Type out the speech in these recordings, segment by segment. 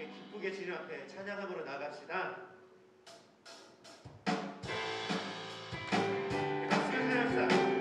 함께 기쁘게 주님 앞에 찬양함으로 나갑시다. 박수를 찬양합시다.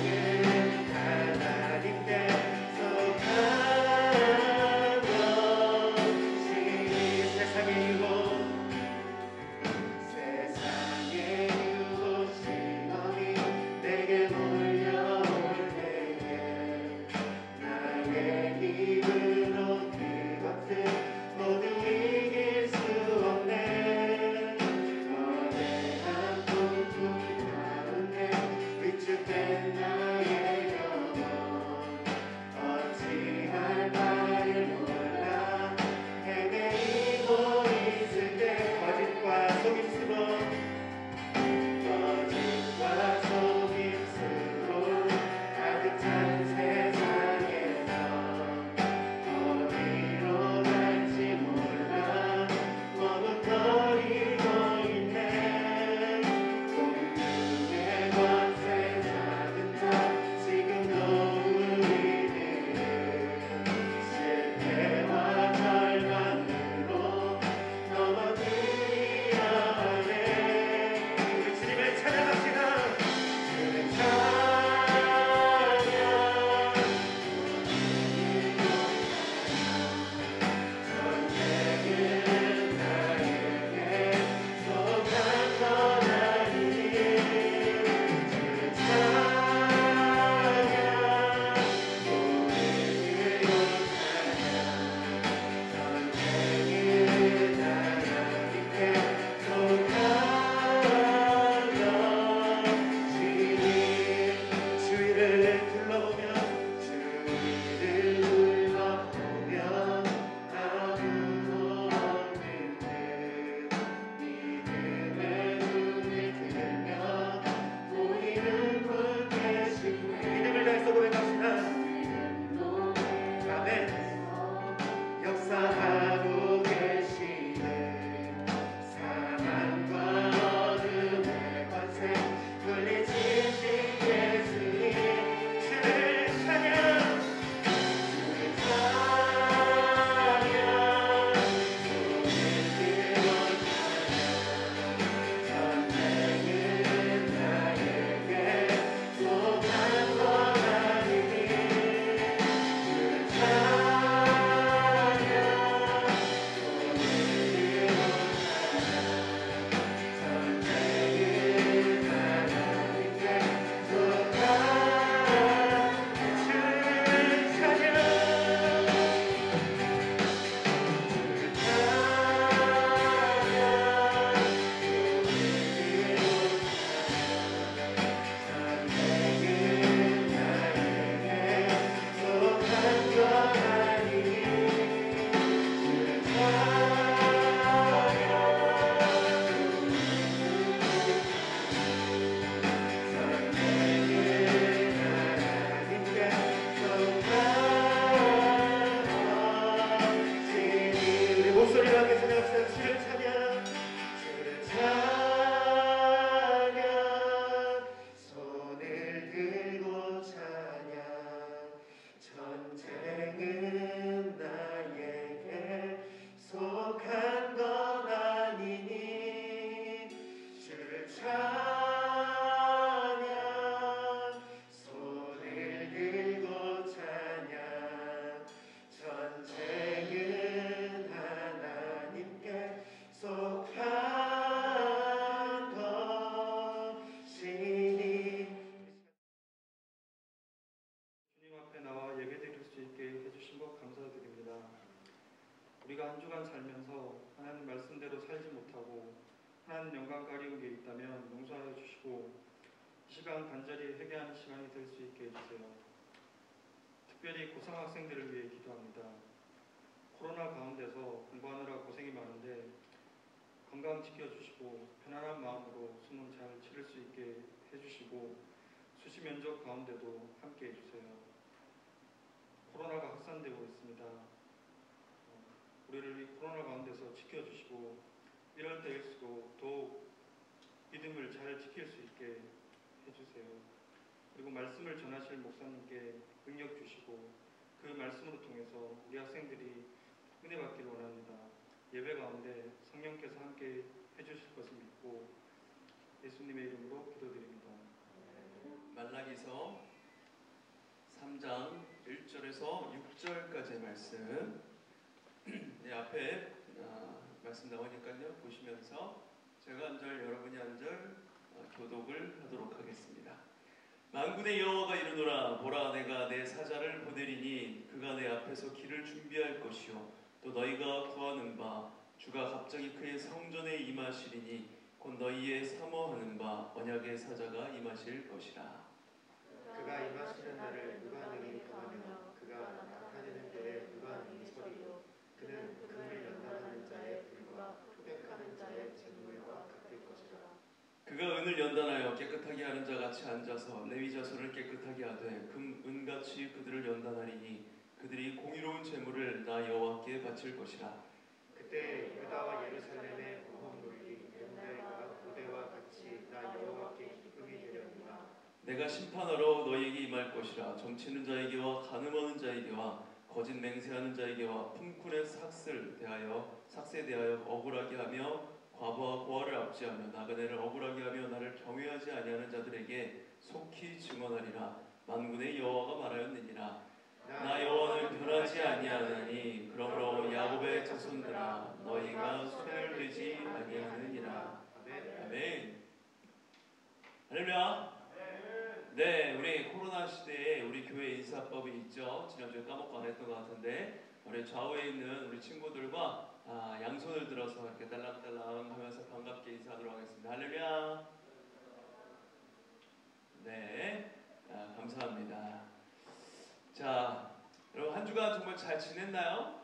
Yeah. 동안 살면서 하나님 말씀대로 살지 못하고 하나님 영광 가리운 게 있다면 용서하여 주시고 이 시간 간절히 회개하는 시간이 될 수 있게 해주세요. 특별히 고삼학생들을 위해 기도합니다. 코로나 가운데서 공부하느라 고생이 많은데 건강 지켜주시고 편안한 마음으로 수능 잘 치를 수 있게 해주시고 수시 면접 가운데도 함께 해주세요. 코로나가 확산되고 있습니다. 우리를 이 코로나 가운데서 지켜주시고 이럴 때일수록 더욱 믿음을 잘 지킬 수 있게 해주세요. 그리고 말씀을 전하실 목사님께 능력 주시고 그 말씀으로 통해서 우리 학생들이 은혜 받기를 원합니다. 예배 가운데 성령께서 함께 해주실 것을 믿고 예수님의 이름으로 기도드립니다. 말라기서 3장 1절에서 6절까지의 말씀 네, 앞에 말씀 나오니까요. 보시면서 제가 한 절 여러분이 한 절 교독을 하도록 하겠습니다. 만군의 여호와가 이르노라 보라 내가 내 사자를 보내리니 그가 내 앞에서 길을 준비할 것이요 또 너희가 구하는 바 주가 갑자기 그의 성전에 임하시리니 곧 너희의 사모하는 바 언약의 사자가 임하실 것이라. 그가 임하시는 날을 누가 능히 범하며 그가 나타내는 때에 누가 능히 서리요. 그는 금을 연단하는 자의 불과 표백하는 자의 잿물과 같을 것이라. 그가 은을 연단하여 깨끗하게 하는 자 같이 앉아서 레위 자손을 깨끗하게 하되 금, 은같이 그들을 연단하리니 그들이 공의로운 제물을 나 여호와께 바칠 것이라. 그때 유다와 예루살렘의 모험 논리 옛날과 고대와 같이 나 여호와께 기쁨이 되려니와. 내가 심판하러 너희에게 임할 것이라. 점치는 자에게와 간음하는 자에게와 거짓 맹세하는 자에게와 품꾼의 삭스에 대하여 억울하게 하며 과부와 고아를 압제하며 나그네를 억울하게 하며 나를 경외하지 아니하는 자들에게 속히 증언하리라. 만군의 여호와가 말하였느니라. 나 여호와는 변하지 아니하나니 그러므로 야곱의 자손들아 너희가 소멸되지 아니하느니라. 아멘. 할렐루야. 네, 우리 코로나 시대에 우리 교회 인사법이 있죠. 지난주에 까먹고 안 했던 것 같은데 우리 좌우에 있는 우리 친구들과 양손을 들어서 이렇게 딸랑딸랑 하면서 반갑게 인사하도록 하겠습니다. 할렐루야. 네, 감사합니다. 자, 여러분 한 주간 정말 잘 지냈나요?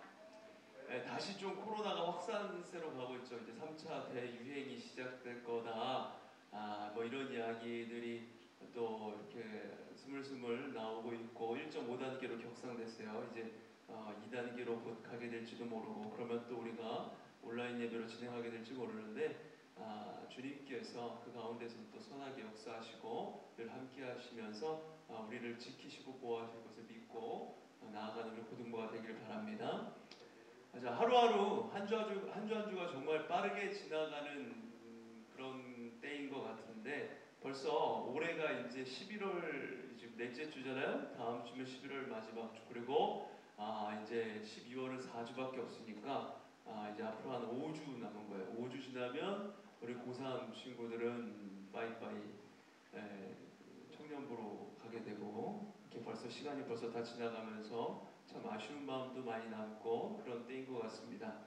네, 다시 좀 코로나가 확산세로 가고 있죠. 이제 3차 대유행이 시작될 거다. 뭐 이런 이야기들이 또 이렇게 스물스물 나오고 있고 1.5단계로 격상됐어요. 이제 2단계로 곧 가게 될지도 모르고 그러면 또 우리가 온라인 예배로 진행하게 될지 모르는데 주님께서 그 가운데서 또 선하게 역사하시고 늘 함께 하시면서 우리를 지키시고 보호하실 것을 믿고 나아가는 우리 고등부가 되길 바랍니다. 자, 하루하루 한 주 한 주가 정말 빠르게 지나가는 그런 때인 것 같은데 벌써 올해가 이제 11월 지금 넷째 주잖아요. 다음 주면 11월 마지막 주. 그리고 이제 12월은 4주밖에 없으니까 이제 앞으로 한 5주 남은 거예요. 5주 지나면 우리 고3 친구들은 빠이빠이 청년부로 가게 되고 이렇게 벌써 시간이 벌써 다 지나가면서 참 아쉬운 마음도 많이 남고 그런 때인 것 같습니다.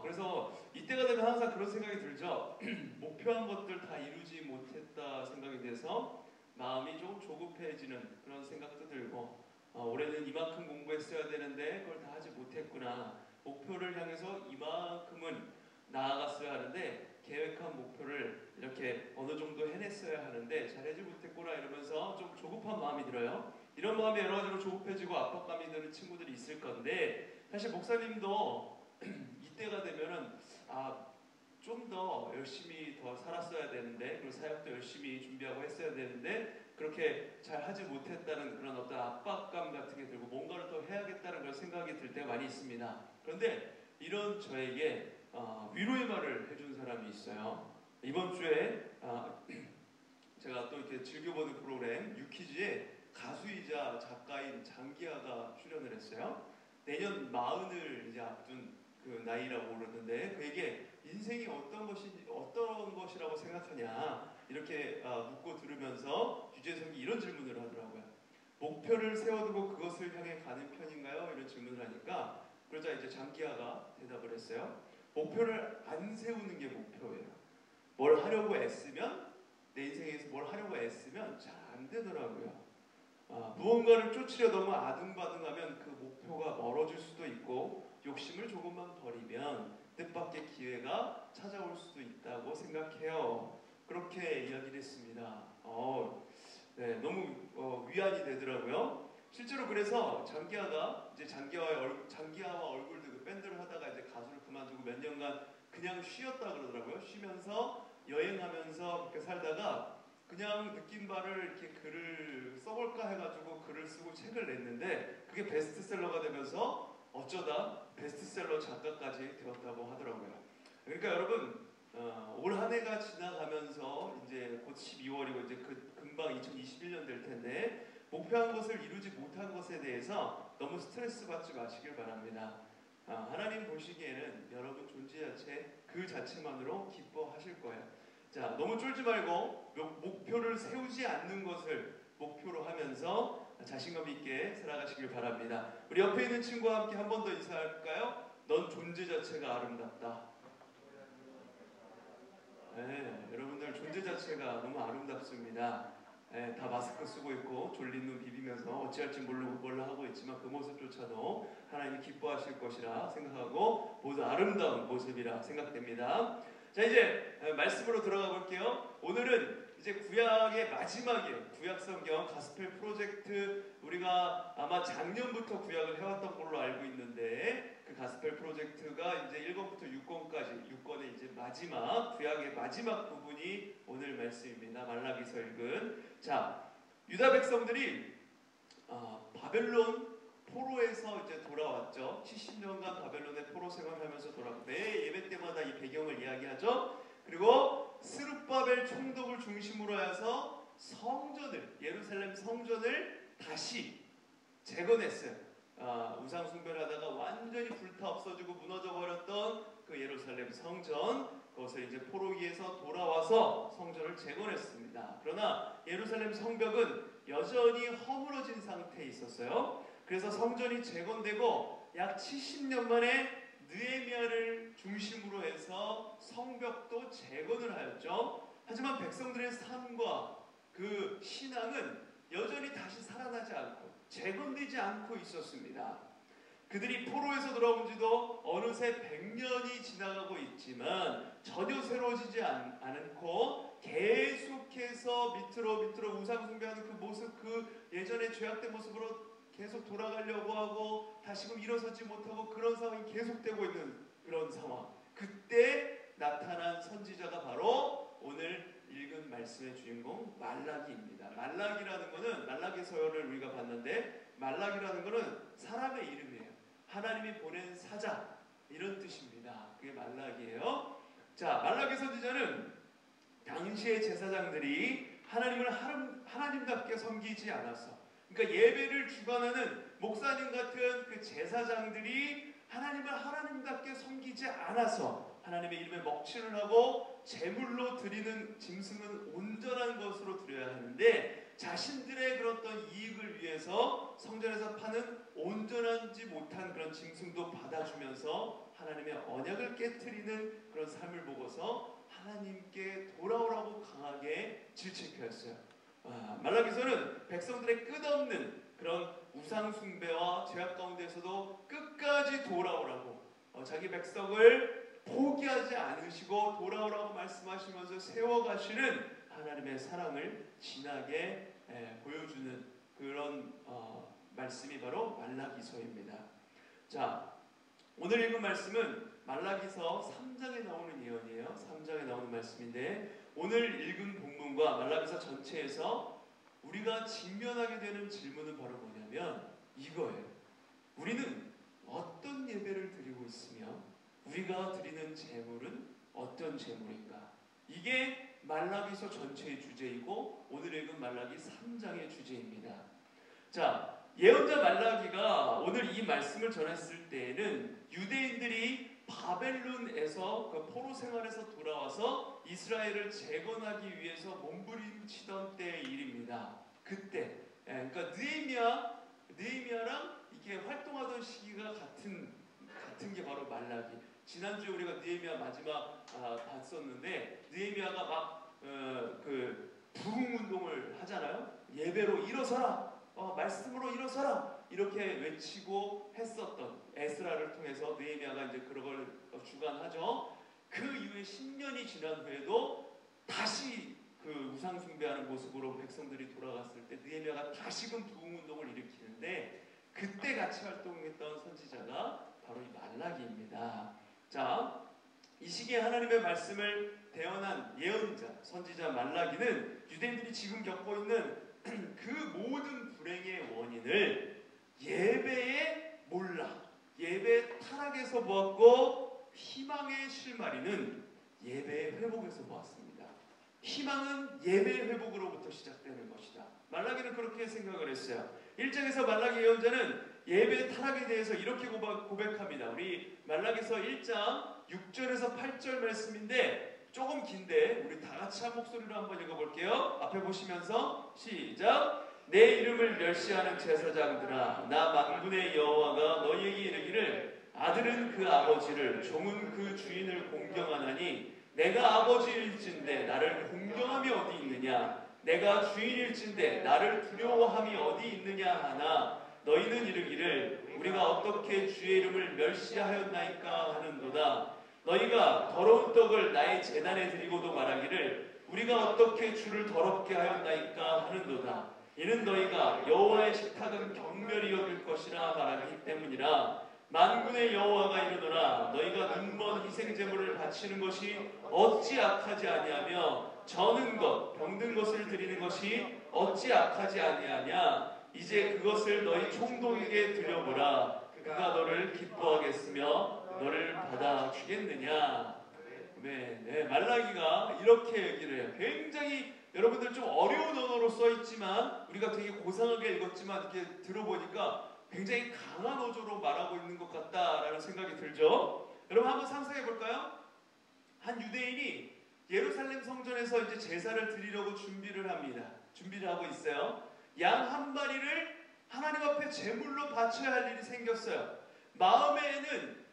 그래서 이때가 되면 항상 그런 생각이 들죠. 목표한 것들 다 이루지 못했다 생각이 돼서 마음이 조금 조급해지는 그런 생각도 들고 올해는 이만큼 공부했어야 되는데 그걸 다 하지 못했구나. 목표를 향해서 이만큼은 나아갔어야 하는데 계획한 목표를 이렇게 어느 정도 해냈어야 하는데 잘하지 못했구나 이러면서 좀 조급한 마음이 들어요. 이런 마음이 여러 가지로 조급해지고 압박감이 드는 친구들이 있을 건데 사실 목사님도 이때가 되면은 좀 더 열심히 더 살았어야 되는데 그리고 사역도 열심히 준비하고 했어야 되는데 그렇게 잘 하지 못했다는 그런 어떤 압박감 같은 게 들고 뭔가를 더 해야겠다는 그런 생각이 들 때가 많이 있습니다. 그런데 이런 저에게 위로의 말을 해준 사람이 있어요. 이번 주에 제가 또 이렇게 즐겨보는 프로그램 유퀴즈에 가수이자 작가인 장기하가 출연을 했어요. 내년 40을 이제 앞둔 그 나이라고 그러는데 그에게 인생이 어떤 것이라고 생각하냐 이렇게 묻고 들으면서 유재석이 이런 질문을 하더라고요. 목표를 세워두고 그것을 향해 가는 편인가요? 이런 질문을 하니까 그러자 이제 장기하가 대답을 했어요. 목표를 안 세우는 게 목표예요. 뭘 하려고 애쓰면 내 인생에서 뭘 하려고 애쓰면 잘 안 되더라고요. 무언가를 쫓으려 너무 아둥바둥하면 그 목표가 멀어질 수도 있고 욕심을 조금만 버리면 뜻밖의 기회가 찾아올 수도 있다고 생각해요. 그렇게 이야기를 했습니다. 네, 너무 위안이 되더라고요. 실제로 그래서 장기하와 얼굴도 그 밴드를 하다가 이제 가수를 그만두고 몇 년간 그냥 쉬었다 그러더라고요. 쉬면서 여행하면서 그렇게 살다가 그냥 느낀 바를 이렇게 글을 써볼까 해가지고 글을 쓰고 책을 냈는데 그게 베스트셀러가 되면서 어쩌다 베스트셀러 작가까지 되었다고 하더라고요. 그러니까 여러분 올 한 해가 지나가면서 이제 곧 12월이고 이제 금방 2021년 될 텐데 목표한 것을 이루지 못한 것에 대해서 너무 스트레스 받지 마시길 바랍니다. 하나님 보시기에는 여러분 존재 자체 그 자체만으로 기뻐하실 거예요. 자, 너무 쫄지 말고 목표를 세우지 않는 것을 목표로 하면서 자신감 있게 살아가시길 바랍니다. 우리 옆에 있는 친구와 함께 한 번 더 인사할까요? 넌 존재 자체가 아름답다. 네, 여러분들 존재 자체가 너무 아름답습니다. 네, 다 마스크 쓰고 있고 졸린 눈 비비면서 어찌할지 모르고 뭘 하고 있지만 그 모습조차도 하나님이 기뻐하실 것이라 생각하고 모두 아름다운 모습이라 생각됩니다. 자, 이제 말씀으로 들어가 볼게요. 오늘은 이제 구약의 마지막이에요. 구약 성경 가스펠 프로젝트, 우리가 아마 작년부터 구약을 해왔던 걸로 알고 있는데 그 가스펠 프로젝트가 이제 1권부터 6권까지 6권의 이제 마지막 구약의 마지막 부분이 오늘 말씀입니다. 말라기서 읽은. 자, 유다 백성들이 바벨론 포로에서 이제 돌아왔죠. 70년간 바벨론의 포로 생활하면서 돌아왔고 매 예배 때마다 이 배경을 이야기하죠. 그리고 스룹바벨 총독을 중심으로 해서 성전을, 예루살렘 성전을 다시 재건했어요. 우상 숭배를 하다가 완전히 불타 없어지고 무너져 버렸던 그 예루살렘 성전, 그것을 이제 포로기에서 돌아와서 성전을 재건했습니다. 그러나 예루살렘 성벽은 여전히 허물어진 상태에 있었어요. 그래서 성전이 재건되고 약 70년 만에 느헤미야를 중심으로 해서 성벽도 재건을 하였죠. 하지만 백성들의 삶과 그 신앙은 여전히 다시 살아나지 않고 재건되지 않고 있었습니다. 그들이 포로에서 돌아온 지도 어느새 100년이 지나가고 있지만 전혀 새로워지지 않고 계속해서 밑으로 우상 숭배하는 그 모습, 그 예전의 죄악된 모습으로 계속 돌아가려고 하고 다시금 일어서지 못하고 그런 상황이 계속되고 있는 그런 상황. 그때 나타난 선지자가 바로 오늘 읽은 말씀의 주인공 말라기입니다. 말라기라는 것은 말라기서를 우리가 봤는데 말라기라는 것은 사람의 이름이에요. 하나님이 보낸 사자 이런 뜻입니다. 그게 말라기예요. 자, 말라기 선지자는 당시의 제사장들이 하나님을 하나님답게 섬기지 않았어. 그러니까 예배를 주관하는 목사님 같은 그 제사장들이 하나님을 하나님답게 섬기지 않아서 하나님의 이름에 먹칠을 하고 제물로 드리는 짐승은 온전한 것으로 드려야 하는데 자신들의 그런 어떤 이익을 위해서 성전에서 파는 온전하지 못한 그런 짐승도 받아주면서 하나님의 언약을 깨트리는 그런 삶을 보고서 하나님께 돌아오라고 강하게 질책하였어요. 말라기서는 백성들의 끝없는 그런 우상 숭배와 죄악 가운데서도 끝까지 돌아오라고 자기 백성을 포기하지 않으시고 돌아오라고 말씀하시면서 세워가시는 하나님의 사랑을 진하게 보여주는 그런 말씀이 바로 말라기서입니다. 자, 오늘 읽은 말씀은 말라기서 3장에 나오는 예언이에요. 3장에 나오는 말씀인데 오늘 읽은 본문과 말라기서 전체에서 우리가 직면하게 되는 질문은 바로 뭐냐면 이거예요. 우리는 어떤 예배를 드리고 있으며 우리가 드리는 제물은 어떤 제물인가? 이게 말라기서 전체의 주제이고 오늘 읽은 말라기 3장의 주제입니다. 자, 예언자 말라기가 오늘 이 말씀을 전했을 때에는 유대인들이 바벨론에서 그 포로 생활에서 돌아와서 이스라엘을 재건하기 위해서 몸부림치던 때의 일입니다. 그때, 그러니까 느헤미야랑 이게 활동하던 시기가 같은 같은 게 바로 말라기. 지난주에 우리가 느헤미야 마지막 봤었는데 느헤미야가 막 그 부흥 운동을 하잖아요. 예배로 일어서라, 말씀으로 일어서라 이렇게 외치고 했었던 에스라를 통해서 느헤미야가 이제 그런 걸 주관하죠. 그 이후에 10년이 지난 후에도 다시 그 우상 숭배하는 모습으로 백성들이 돌아갔을 때 느헤미야가 다시금 부흥 운동을 일으키는데 그때 같이 활동했던 선지자가 바로 이 말라기입니다. 자, 이 시기에 하나님의 말씀을 대언한 예언자, 선지자 말라기는 유대인들이 지금 겪고 있는 그 모든 불행의 원인을 예배의 몰락, 예배 타락에서 보았고 희망의 실마리는 예배의 회복에서 보았습니다. 희망은 예배의 회복으로부터 시작되는 것이다. 말라기는 그렇게 생각을 했어요. 1장에서 말라기 예언자는 예배 타락에 대해서 이렇게 고백합니다. 우리 말라기서 1장 6절에서 8절 말씀인데 조금 긴데 우리 다 같이 한 목소리로 한번 읽어볼게요. 앞에 보시면서 시작. 내 이름을 멸시하는 제사장들아, 나 만군의 여호와가 너희에게 이르기를 아들은 그 아버지를, 종은 그 주인을 공경하나니 내가 아버지일진데 나를 공경함이 어디 있느냐? 내가 주인일진데 나를 두려워함이 어디 있느냐 하나 너희는 이르기를 우리가 어떻게 주의 이름을 멸시하였나이까 하는도다. 너희가 더러운 떡을 나의 제단에 드리고도 말하기를 우리가 어떻게 주를 더럽게 하였나이까 하는도다. 이는 너희가 여호와의 식탁은 경멸이 여길 것이라 말하기 때문이라. 만군의 여호와가 이르노라. 너희가 눈먼 희생제물을 바치는 것이 어찌 악하지 아니하며 저는 것 병든 것을 드리는 것이 어찌 악하지 아니하냐. 이제 그것을 너희 총독에게 드려보라. 그가 너를 기뻐하겠으며 너를 받아주겠느냐. 네, 말라기가 이렇게 얘기를 해요. 굉장히 여러분들 좀 어려운 언어로 써있지만 우리가 되게 고상하게 읽었지만 이렇게 들어보니까 굉장히 강한 어조로 말하고 있는 것 같다라는 생각이 들죠. 여러분 한번 상상해 볼까요? 한 유대인이 예루살렘 성전에서 이제 제사를 드리려고 준비를 합니다. 준비를 하고 있어요. 양 한 마리를 하나님 앞에 제물로 바쳐야 할 일이 생겼어요. 마음에는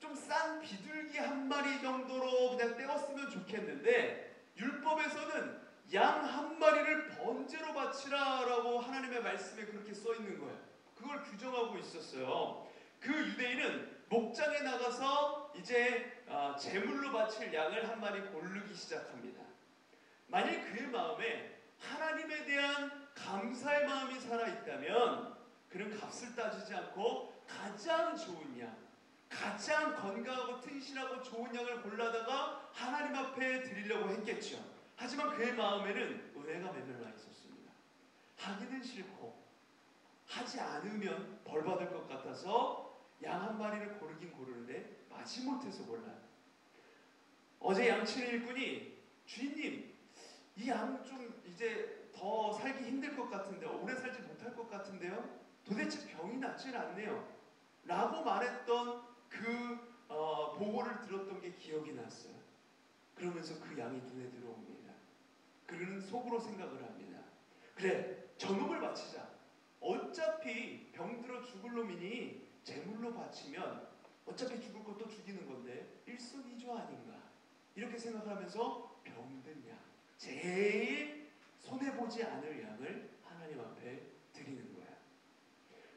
좀 싼 비둘기 한 마리 정도로 그냥 떼었으면 좋겠는데 율법에서는 양 한 마리를 번제로 바치라라고 하나님의 말씀에 그렇게 써 있는 거예요. 그걸 규정하고 있었어요. 그 유대인은 목장에 나가서 이제 제물로 바칠 양을 한 마리 고르기 시작합니다. 만약 그의 마음에 하나님에 대한 감사의 마음이 살아있다면 그는 값을 따지지 않고 가장 좋은 양, 가장 건강하고 튼실하고 좋은 양을 골라다가 하나님 앞에 드리려고 했겠죠. 하지만 그의 마음에는 은혜가 메말라 있었습니다. 하기는 싫고 하지 않으면 벌받을 것 같아서 양 한 마리를 고르긴 고르는데 마지못해서 골라요. 어제 양치는 일꾼이 주인님 이 양 좀 이제 더 살기 힘들 것 같은데 오래 살지 못할 것 같은데요. 도대체 병이 낫질 않네요. 라고 말했던 그 보고를 들었던 게 기억이 났어요. 그러면서 그 양이 눈에 들어옵니다. 그는 속으로 생각을 합니다. 그래 저놈을 바치자. 어차피 병들어 죽을 놈이니 제물로 바치면 어차피 죽을 것도 죽이는 건데 일석이조 아닌가 이렇게 생각하면서 병든 양 제일 손해보지 않을 양을 하나님 앞에 드리는 거야.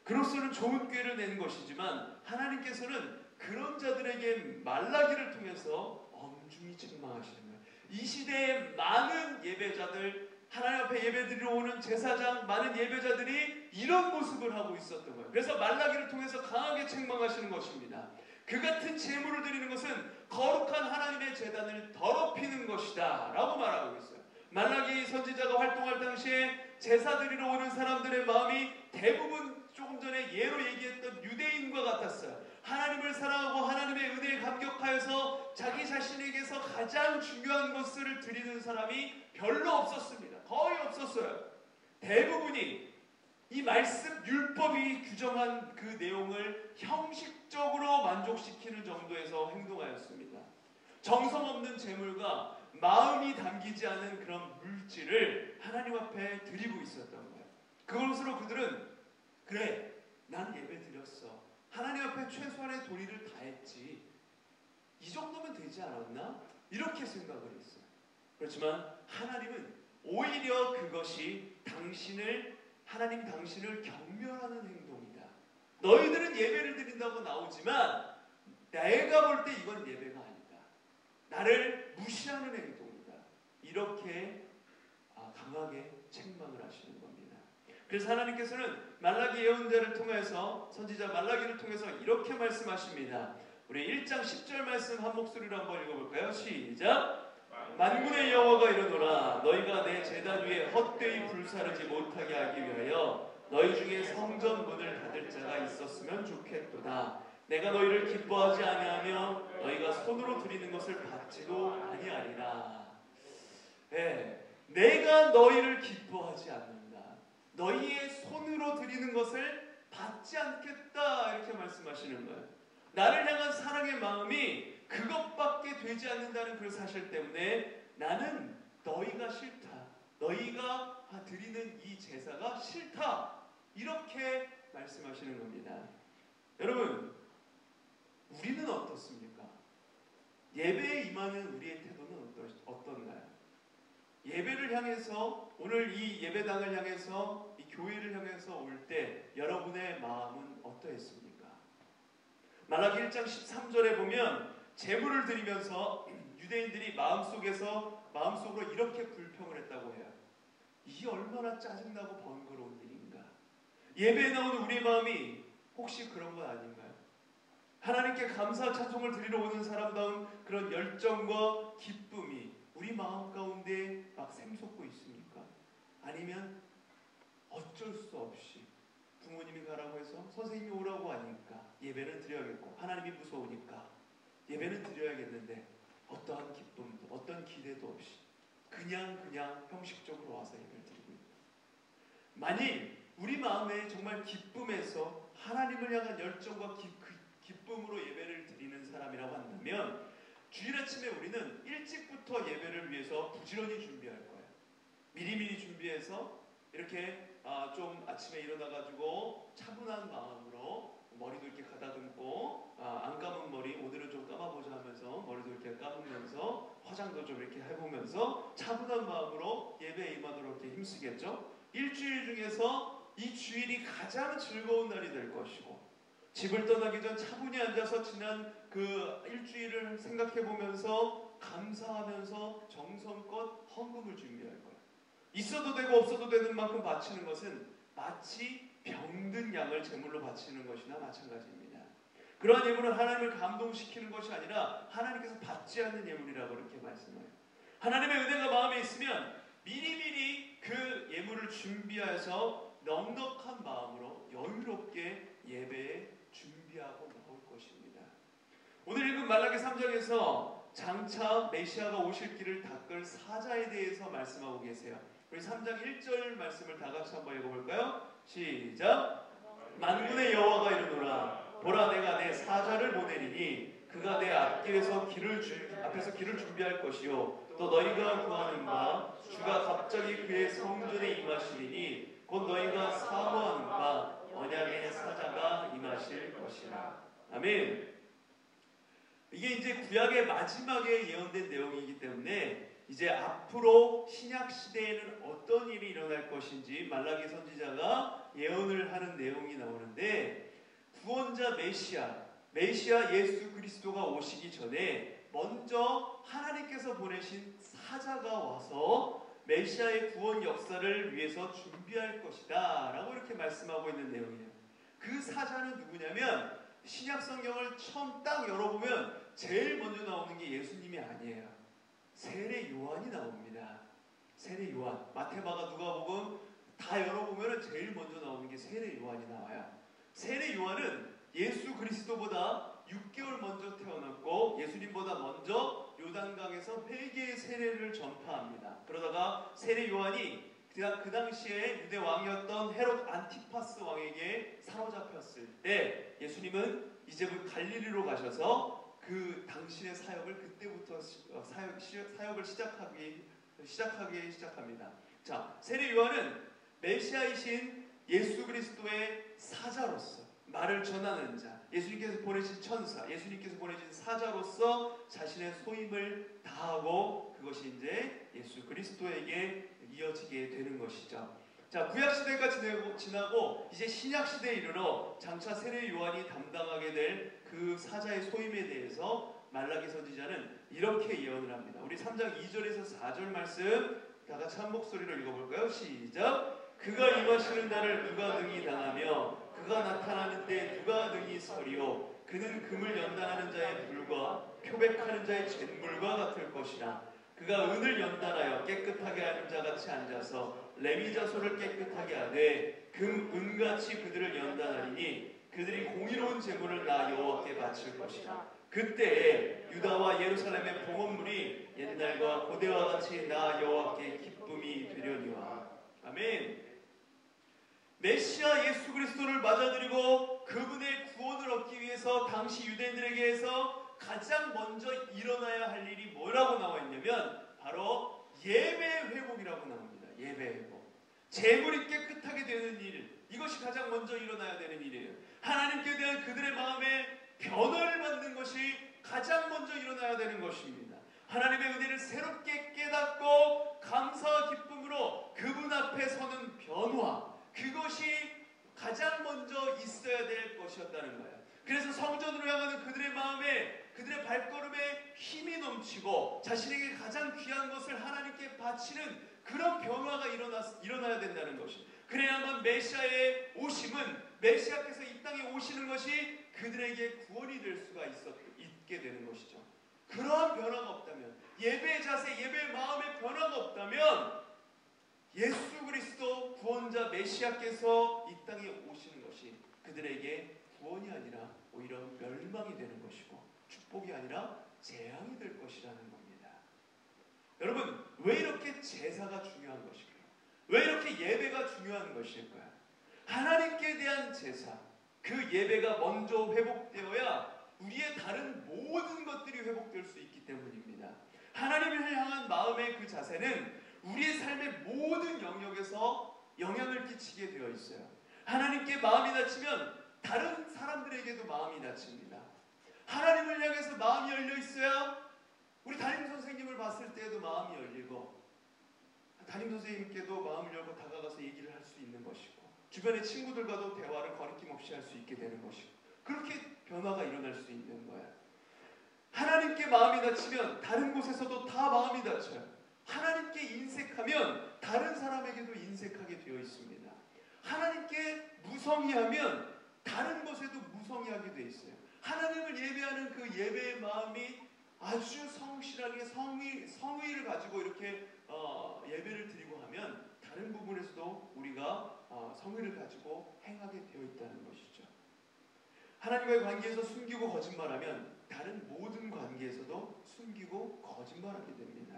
그로서는 좋은 꾀를 낸 것이지만 하나님께서는 그런 자들에게 말라기를 통해서 엄중히 책망하시는 거예요. 이 시대의 많은 예배자들 하나님 앞에 예배드리러 오는 제사장 많은 예배자들이 이런 모습을 하고 있었던 거예요. 그래서 말라기를 통해서 강하게 책망하시는 것입니다. 그 같은 제물을 드리는 것은 거룩한 하나님의 제단을 더럽히는 것이다 라고 말하고 있어요. 말라기 선지자가 활동할 당시에 제사 드리러 오는 사람들의 마음이 대부분 조금 전에 예로 얘기했던 유대인과 같았어요. 하나님을 사랑하고 하나님의 은혜에 감격하여서 자기 자신에게서 가장 중요한 것을 드리는 사람이 별로 없었습니다. 거의 없었어요. 대부분이 이 말씀 율법이 규정한 그 내용을 형식적으로 만족시키는 정도에서 행동하였습니다. 정성 없는 제물과 마음이 담기지 않은 그런 물질을 하나님 앞에 드리고 있었던 거예요. 그것으로 그들은 그래 난 예배 드렸어. 하나님 앞에 최소한의 도리를 다했지. 이 정도면 되지 않았나? 이렇게 생각을 했어요. 그렇지만 하나님은 오히려 그것이 하나님 당신을 경멸하는 행동이다. 너희들은 예배를 드린다고 나오지만 내가 볼 때 이건 예배가 아니다. 나를 무시하는 행동이다. 이렇게 강하게 책망을 하시는 겁니다. 그래서 하나님께서는 말라기 예언자를 통해서, 선지자 말라기를 통해서 이렇게 말씀하십니다. 우리 1장 10절 말씀 한 목소리로 한번 읽어볼까요? 시작! 만군의 여호와가 이르노라 너희가 내 제단 위에 헛되이 불사르지 못하게 하기 위하여 너희 중에 성전 문을 닫을 자가 있었으면 좋겠도다. 내가 너희를 기뻐하지 아니하며 너희가 손으로 드리는 것을 받지도 아니하리라. 내가 너희를 기뻐하지 않는다. 너희의 손으로 드리는 것을 받지 않겠다. 이렇게 말씀하시는 거예요. 나를 향한 사랑의 마음이 그것밖에 되지 않는다는 그 사실 때문에 나는 너희가 싫다. 너희가 드리는 이 제사가 싫다. 이렇게 말씀하시는 겁니다. 여러분, 우리는 어떻습니까? 예배에 임하는 우리의 태도는 어떤가요? 예배를 향해서, 오늘 이 예배당을 향해서, 이 교회를 향해서 올 때 여러분의 마음은 어떠했습니까? 말라기 1장 13절에 보면 제물을 드리면서 유대인들이 마음속으로 이렇게 불평을 했다고 해요. 이게 얼마나 짜증나고 번거로운 일인가. 예배에 나오는 우리의 마음이 혹시 그런 건 아닌가요? 하나님께 감사 찬송을 드리러 오는 사람다운 그런 열정과 기쁨이 우리 마음 가운데 막 샘솟고 있습니까? 아니면 어쩔 수 없이 부모님이 가라고 해서 선생님이 오라고 하니까 예배는 드려야겠고, 하나님이 무서우니까 예배는 드려야겠는데 어떠한 기쁨도 어떤 기대도 없이 그냥 형식적으로 와서 예배를 드리고 있다. 만일 우리 마음에 정말 기쁨에서 하나님을 향한 열정과 기쁨으로 예배를 드리는 사람이라고 한다면 주일 아침에 우리는 일찍부터 예배를 위해서 부지런히 준비할 거예요. 미리미리 준비해서 이렇게 좀 아침에 일어나가지고 차분한 마음으로 머리도 이렇게 가다듬고, 안 감은 머리 오늘은 좀 감아보자 하면서 머리도 이렇게 감으면서 화장도 좀 이렇게 해보면서 차분한 마음으로 예배에 임하도록 이렇게 힘쓰겠죠. 일주일 중에서 이 주일이 가장 즐거운 날이 될 것이고, 집을 떠나기 전 차분히 앉아서 지난 그 일주일을 생각해보면서 감사하면서 정성껏 헌금을 준비할 거예요. 있어도 되고 없어도 되는 만큼 바치는 것은 마치 병든 양을 제물로 바치는 것이나 마찬가지입니다. 그러한 예물은 하나님을 감동시키는 것이 아니라 하나님께서 받지 않는 예물이라고 이렇게 말씀해요. 하나님의 은혜가 마음에 있으면 미리미리 그 예물을 준비해서 넉넉한 마음으로 여유롭게 예배에 준비하고 나올 것입니다. 오늘 읽은 말라기 3장에서 장차 메시아가 오실 길을 닦을 사자에 대해서 말씀하고 계세요. 우리 3장 1절 말씀을 다 같이 한번 읽어볼까요? 시작! 만군의 여호와가 이르노라 보라 내가 내 사자를 보내리니 그가 내 앞길에서 앞에서 길을 준비할 것이요 또 너희가 구하는 바 주가 갑자기 그의 성전에 임하시리니 곧 너희가 사모하는 바 언약의 사자가 임하실 것이라. 아멘. 이게 이제 구약의 마지막에 예언된 내용이기 때문에 이제 앞으로 신약 시대에는 어떤 일이 일어날 것인지 말라기 선지자가 예언을 하는 내용이 나오는데, 구원자 메시아 예수 그리스도가 오시기 전에 먼저 하나님께서 보내신 사자가 와서 메시아의 구원 역사를 위해서 준비할 것이다 라고 이렇게 말씀하고 있는 내용이에요. 그 사자는 누구냐면 신약 성경을 처음 딱 열어보면 제일 먼저 나오는 게 예수님이 아니에요. 세례 요한이 나옵니다. 세례 요한, 마태마가 누가복음 다 열어보면 제일 먼저 나오는 게 세례 요한이 나와요. 세례 요한은 예수 그리스도보다 6개월 먼저 태어났고 예수님보다 먼저 요단강에서 회개의 세례를 전파합니다. 그러다가 세례 요한이 그 당시에 유대 왕이었던 헤롯 안티파스 왕에게 사로잡혔을 때 예수님은 이제부터 갈릴리로 가셔서 그 당신의 사역을 그때부터 사역을 시작하기 시작합니다. 자, 세례 요한은 메시아이신 예수 그리스도의 사자로서 말을 전하는 자, 예수님께서 보내신 천사, 예수님께서 보내신 사자로서 자신의 소임을 다하고 그것이 이제 예수 그리스도에게 이어지게 되는 것이죠. 자, 구약 시대가 지나고 이제 신약 시대에 이르러 장차 세례 요한이 담당하게 될 그 사자의 소임에 대해서 말라기 선지자는 이렇게 예언을 합니다. 우리 3장 2절에서 4절 말씀 다 같이 한 목소리로 읽어볼까요? 시작. 그가 임하시는 날을 누가 능히 당하며 그가 나타나는 때 누가 능히 서리오. 그는 금을 연단하는 자의 불과 표백하는 자의 잿물과 같을 것이라. 그가 은을 연단하여 깨끗하게 하는 자같이 앉아서 레위 자손을 깨끗하게 하되 은같이 그들을 연단하리니 그들이 공의로운 제물을 나 여호와께 바칠 것이라. 그때에 유다와 예루살렘의 봉헌물이 옛날과 고대와 같이 나 여호와께 기쁨이 되려니와. 아멘. 메시아 예수 그리스도를 맞아들이고 그분의 구원을 얻기 위해서 당시 유대인들에게서 가장 먼저 일어나야 할 일이 뭐라고 나와 있냐면 바로 예배 회복이라고 나옵니다. 예배 회복. 제물이 깨끗하게 되는 일, 이것이 가장 먼저 일어나야 되는 일이에요. 하나님께 대한 그들의 마음에 변화를 받는 것이 가장 먼저 일어나야 되는 것입니다. 하나님의 은혜를 새롭게 깨닫고 감사와 기쁨으로 그분 앞에 서는 변화, 그것이 가장 먼저 있어야 될 것이었다는 거예요. 그래서 성전으로 향하는 그들의 마음에, 그들의 발걸음에 힘이 넘치고 자신에게 가장 귀한 것을 하나님께 바치는 그런 변화가 일어나야 된다는 것이. 그래야만 메시아의 오심은, 메시아께서 이 땅에 오시는 것이 그들에게 구원이 될 수가 있게 되는 것이죠. 그러한 변화가 없다면, 예배의 자세, 예배의 마음의 변화가 없다면 예수 그리스도 구원자 메시아께서 이 땅에 오시는 것이 그들에게 구원이 아니라 오히려 멸망이 되는 것이고 축복이 아니라 재앙이 될 것이라는 겁니다. 여러분, 왜 이렇게 제사가 중요한 것일까요? 왜 이렇게 예배가 중요한 것일까요? 하나님께 대한 제사, 그 예배가 먼저 회복되어야 우리의 다른 모든 것들이 회복될 수 있기 때문입니다. 하나님을 향한 마음의 그 자세는 우리의 삶의 모든 영역에서 영향을 끼치게 되어 있어요. 하나님께 마음이 닫히면 다른 사람들에게도 마음이 닫힙니다. 하나님을 향해서 마음이 열려 있어야 우리 담임 선생님을 봤을 때에도 마음이 열리고, 담임 선생님께도 마음을 열고 다가가서 얘기를 할 수 있는 것이고, 주변의 친구들과도 대화를 거리낌 없이 할 수 있게 되는 것이고, 그렇게 변화가 일어날 수 있는 거예요. 하나님께 마음이 닫히면 다른 곳에서도 다 마음이 닫혀요. 하나님께 인색하면 다른 사람에게도 인색하게 되어 있습니다. 하나님께 무성의하면 다른 것에도 무성의하게 되어 있어요. 하나님을 예배하는 그 예배의 마음이 아주 성실하게 성의를 가지고 이렇게 예배를 드리고 하면 다른 부분에서도 우리가 성의를 가지고 행하게 되어 있다는 것이죠. 하나님과의 관계에서 숨기고 거짓말하면 다른 모든 관계에서도 숨기고 거짓말하게 됩니다.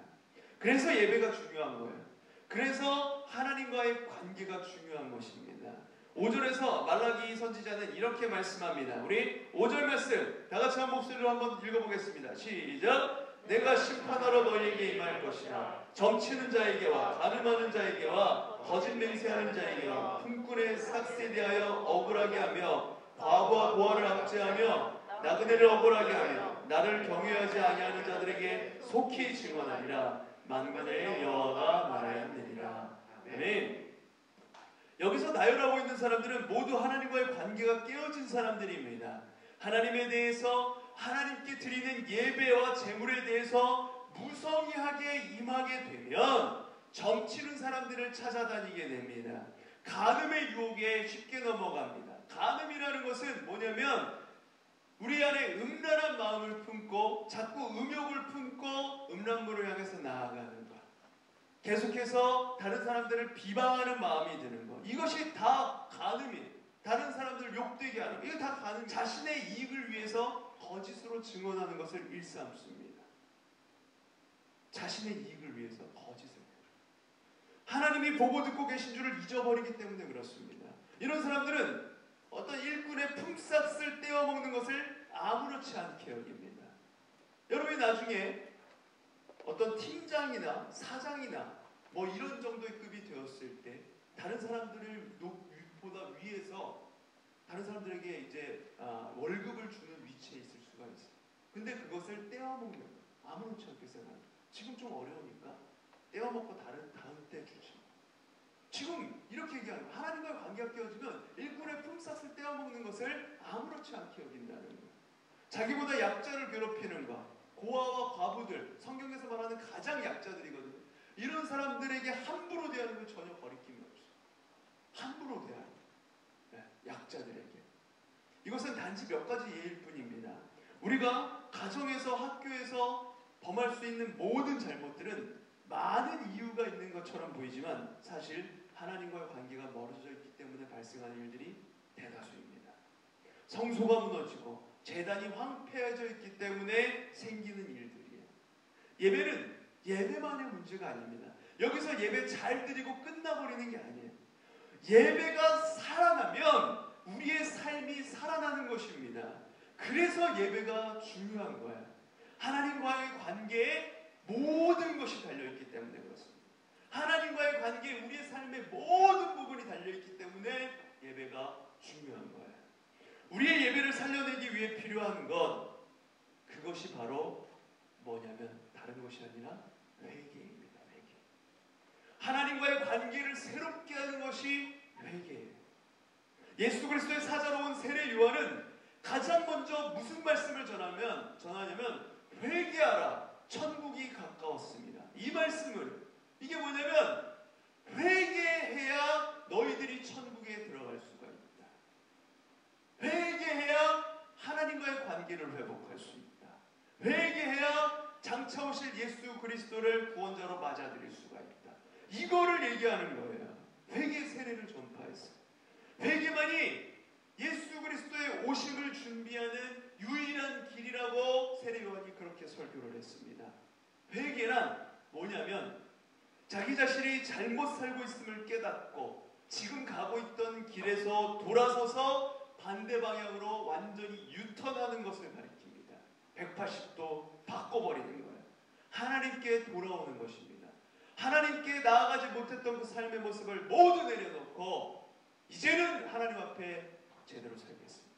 그래서 예배가 중요한 거예요. 그래서 하나님과의 관계가 중요한 것입니다. 5절에서 말라기 선지자는 이렇게 말씀합니다. 우리 5절 말씀 다 같이 한 목소리로 한번 읽어보겠습니다. 시작. 내가 심판하러 너희에게 임할 것이라. 점치는 자에게와 가늠하는 자에게와 거짓 맹세하는 자에게와 품꾼의 삭세에 대하여 억울하게 하며 과부와 고아를 압제하며 나그네를 억울하게 하며 나를 경외하지 아니하는 자들에게 속히 증언하리라. 만군의 여호와가 말하였느니라. 아멘. 여기서 나열하고 있는 사람들은 모두 하나님과의 관계가 깨어진 사람들입니다. 하나님에 대해서, 하나님께 드리는 예배와 제물에 대해서 무성의하게 임하게 되면 점치는 사람들을 찾아다니게 됩니다. 간음의 유혹에 쉽게 넘어갑니다. 간음이라는 것은 뭐냐면 우리 안에 음란한 마음을 품고 자꾸 음욕을 품고 음란물을 향해서 나아가는 것, 계속해서 다른 사람들을 비방하는 마음이 드는 것, 이것이 다 간음이에요. 다른 사람들을 욕되게 하는 것, 이거 다 간음. 자신의 이익을 위해서 거짓으로 증언하는 것을 일삼습니다. 자신의 이익을 위해서 거짓을 해요. 하나님이 보고 듣고 계신 줄을 잊어버리기 때문에 그렇습니다. 이런 사람들은 어떤 일꾼의 품삯을 떼어먹는 것을 아무렇지 않게 여깁니다. 여러분이 나중에 어떤 팀장이나 사장이나 뭐 이런 정도의 급이 되었을 때 다른 사람들을 보다 위에서 다른 사람들에게 이제 월급을 주는 위치에 있을 수가 있어요. 근데 그것을 떼어먹는 거예요. 아무렇지 않게 생각해요. 지금 좀 어려우니까 떼어먹고 다음 때 주지. 지금 이렇게 얘기하는 거예요. 하나님과의 관계가 깨어지면 일꾼의 품삯을 떼어먹는 것을 아무렇지 않게 여긴다는 거예요. 자기보다 약자를 괴롭히는 것, 고아와 과부들, 성경에서 말하는 가장 약자들이거든요. 이런 사람들에게 함부로 대하는 건 전혀 거리낌이 없어요. 함부로 대하는 거예요. 약자들에게. 이것은 단지 몇 가지 예일 뿐입니다. 우리가 가정에서, 학교에서 범할 수 있는 모든 잘못들은 많은 이유가 있는 것처럼 보이지만 사실 하나님과의 관계가 멀어져 있기 때문에 발생하는 일들이 대다수입니다. 성소가 무너지고 제단이 황폐해져 있기 때문에 생기는 일들이에요. 예배는 예배만의 문제가 아닙니다. 여기서 예배 잘 드리고 끝나버리는 게 아니에요. 예배가 살아나면 우리의 삶이 살아나는 것입니다. 그래서 예배가 중요한 거예요. 하나님과의 관계에 모든 것이 달려있기 때문에 그렇습니다. 하나님과의 관계에 우리의 삶의 모든 부분이 달려있기 때문에 예배가 중요한 거예요. 우리의 예배를 살려내기 위해 필요한 것, 그것이 바로 뭐냐면 다른 것이 아니라 회개입니다. 회개. 하나님과의 관계를 새롭게 하는 것이 회개예요. 예수 그리스도의 사자로 온 세례 요한은 가장 먼저 무슨 말씀을 전하냐면 회개하라, 천국이 가까웠습니다. 이 말씀을, 이게 뭐냐면 회개해야 너희들이 천국에 들어갈 수가 있다. 회개해야 하나님과의 관계를 회복할 수 있다. 회개해야 장차 오실 예수 그리스도를 구원자로 맞아들일 수가 있다. 이거를 얘기하는 거예요. 회개 세례를 전파했어요. 회개만이 예수 그리스도의 오심을 준비하는 유일한 길이라고 세례 요한이 그렇게 설교를 했습니다. 회개란 뭐냐면 자기 자신이 잘못 살고 있음을 깨닫고 지금 가고 있던 길에서 돌아서서 반대 방향으로 완전히 유턴하는 것을 가리킵니다. 180도 바꿔버리는 거예요. 하나님께 돌아오는 것입니다. 하나님께 나아가지 못했던 그 삶의 모습을 모두 내려놓고 이제는 하나님 앞에 제대로 살겠습니다.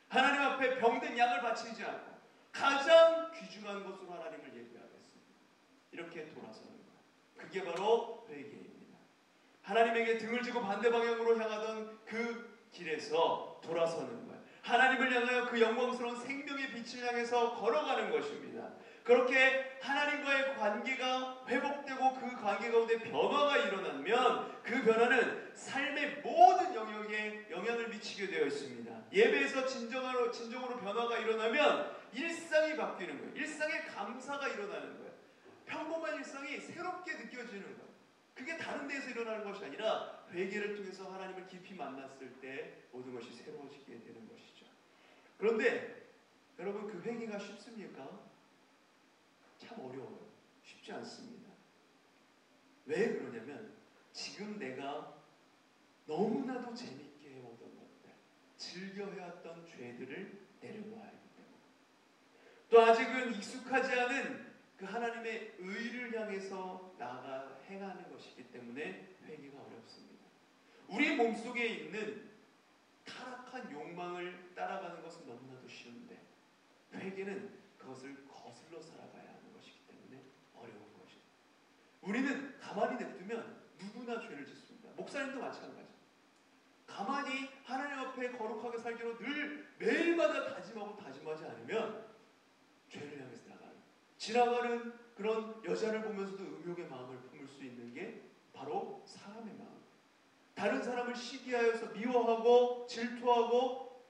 하나님 앞에 병든 양을 바치지 않고 가장 귀중한 것으로 하나님을 예배하겠습니다. 이렇게 돌아서는 거예요. 그게 바로 회개입니다. 하나님에게 등을 지고 반대 방향으로 향하던 그 길에서 돌아서는 거예요. 하나님을 향하여 그 영광스러운 생명의 빛을 향해서 걸어가는 것입니다. 그렇게 하나님과의 관계가 회복되고 그 관계 가운데 변화가 일어나면 그 변화는 삶의 모든 영역에 영향을 미치게 되어 있습니다. 예배에서 진정으로 변화가 일어나면 일상이 바뀌는 거예요. 일상에 감사가 일어나는 거예요. 평범한 일상이 새롭게 느껴지는 거예요. 그게 다른 데에서 일어나는 것이 아니라 회개를 통해서 하나님을 깊이 만났을 때 모든 것이 새로워지게 되는 것이죠. 그런데 여러분, 그 회개가 쉽습니까? 참 어려워요. 쉽지 않습니다. 왜 그러냐면 지금 내가 너무나도 재밌게 해오던 것들, 즐겨 해왔던 죄들을 내려놓아야 하기 때문에, 또 아직은 익숙하지 않은 그 하나님의 의를 향해서 나아가 행하는 것이기 때문에 회개가 어렵습니다. 우리 몸속에 있는 타락한 욕망을 따라가는 것은 너무나도 쉬운데 회개는 그것을 거슬러 살아가야 하는 것이기 때문에 어려운 것입니다. 우리는 가만히 냅두면 누구나 죄를 짓습니다. 목사님도 마찬가지. 가만히 하나님 앞에 거룩하게 살기로 늘 매일마다 다짐하고 다짐하지 않으면 죄를 향해서 지나가는 그런 여자를 보면서도 음욕의 마음을 품을 수 있는 게 바로 사람의 마음. 다른 사람을 시기하여서 미워하고 질투하고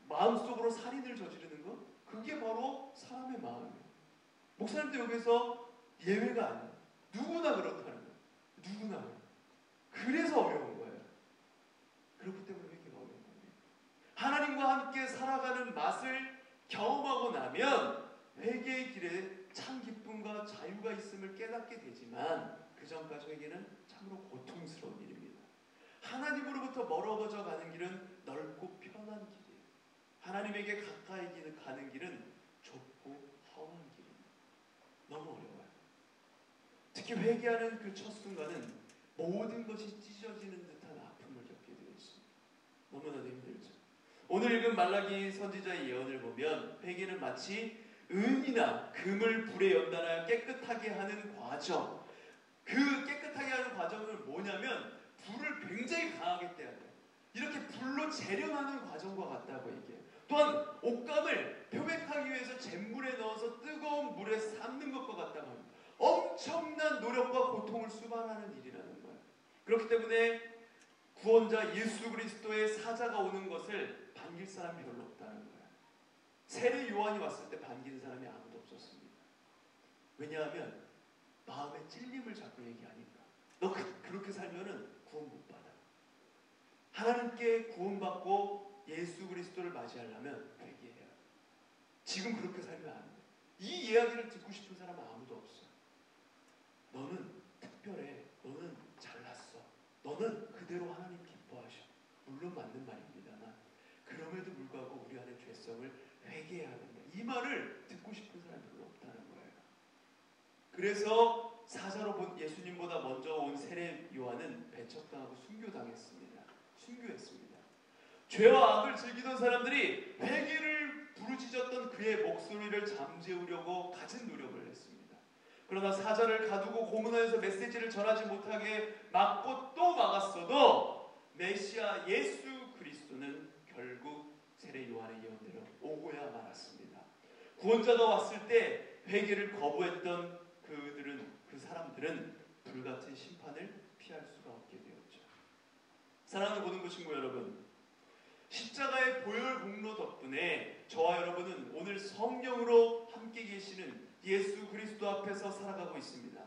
마음속으로 살인을 저지르는 것, 그게 바로 사람의 마음이에요. 목사님도 여기서 예외가 아니에요. 누구나 그렇다는 거예요. 누구나. 그래서 어려운 거예요. 그렇기 때문에 회개가 어려운 거예요. 하나님과 함께 살아가는 맛을 경험하고 나면 회개의 길에 참 기쁨과 자유가 있음을 깨닫게 되지만 그 전까지 회개는 참으로 고통스러운 일입니다. 하나님으로부터 멀어져 가는 길은 넓고 편한 길이에요. 하나님에게 가까이 가는 길은 좁고 험한 길입니다. 너무 어려워요. 특히 회개하는 그 첫 순간은 모든 것이 찢어지는 듯한 아픔을 겪게 되어 있습니다. 너무나도 힘들죠. 오늘 읽은 말라기 선지자의 예언을 보면 회개는 마치 은이나 금을 불에 연단하여 깨끗하게 하는 과정. 그 깨끗하게 하는 과정은 뭐냐면 불을 굉장히 강하게 떼야 돼요. 이렇게 불로 재련하는 과정과 같다고 얘기해요. 또한 옷감을 표백하기 위해서 잿물에 넣어서 뜨거운 물에 삶는 것과 같다고 합니다. 엄청난 노력과 고통을 수반하는 일이라는 거예요. 그렇기 때문에 구원자 예수 그리스도의 사자가 오는 것을 반길 사람이 별로 없다는 거예요. 세례 요한이 왔을 때 반기는 사람이 아무도 없었습니다. 왜냐하면 마음에 찔림을 자꾸 얘기하니까. 너 그렇게 살면은 구원 못 받아. 하나님께 구원받고 예수 그리스도를 맞이하려면 회개해요. 지금 그렇게 살면 안 돼. 이 이야기를 듣고 싶은 사람은 아무도 없어. 너는 특별해. 너는 잘났어. 너는 그대로 하나님 기뻐하셔. 물론 맞는 말입니다만 그럼에도 불구하고 우리 안의 죄성을 회개해야 한다. 이 말을 듣고 싶은 사람이 별로 없다는 거예요. 그래서 사자로 본 예수님보다 먼저 온 세례 요한은 배척당하고 순교당했습니다. 순교했습니다. 죄와 악을 즐기던 사람들이 회개를 부르짖었던 그의 목소리를 잠재우려고 갖은 노력을 했습니다. 그러나 사자를 가두고 고문하여서 메시지를 전하지 못하게 막고 또 막았어도 메시아 예수 그리스도는 결국 세례 요한의 예언대로 오고야 말았습니다. 구원자가 왔을 때 회개를 거부했던 그 사람들은 불같은 심판을 피할 수가 없게 되었죠. 사랑하는 고등부 친구 여러분, 십자가의 보혈 공로 덕분에 저와 여러분은 오늘 성령으로 함께 계시는 예수 그리스도 앞에서 살아가고 있습니다.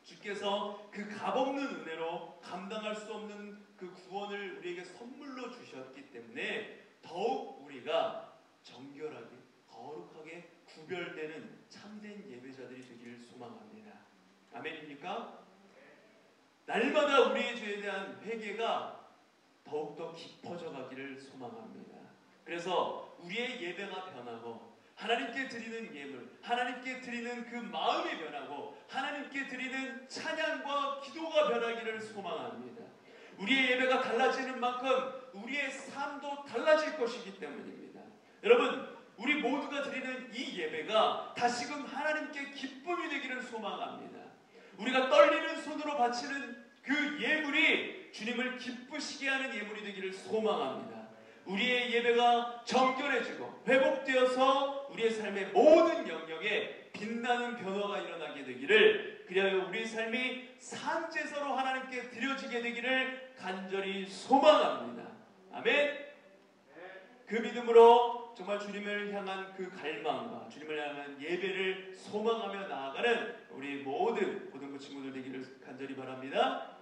주께서 그 값없는 은혜로 감당할 수 없는 그 구원을 우리에게 선물로 주셨기 때문에 더욱 우리가 정결하게 거룩하게 구별되는 참된 예배자들이 되기를 소망합니다. 아멘입니까? 날마다 우리의 죄에 대한 회개가 더욱더 깊어져 가기를 소망합니다. 그래서 우리의 예배가 변하고 하나님께 드리는 예물, 하나님께 드리는 그 마음이 변하고 하나님께 드리는 찬양과 기도가 변하기를 소망합니다. 우리의 예배가 달라지는 만큼 우리의 삶도 달라질 것이기 때문입니다. 여러분, 우리 모두가 드리는 이 예배가 다시금 하나님께 기쁨이 되기를 소망합니다. 우리가 떨리는 손으로 바치는 그 예물이 주님을 기쁘시게 하는 예물이 되기를 소망합니다. 우리의 예배가 정결해지고 회복되어서 우리의 삶의 모든 영역에 빛나는 변화가 일어나게 되기를, 그리하여 우리의 삶이 산제사로 하나님께 드려지게 되기를 간절히 소망합니다. 아멘. 그 믿음으로 정말 주님을 향한 그 갈망과 주님을 향한 예배를 소망하며 나아가는 우리 모든 고등부 친구들 되기를 간절히 바랍니다.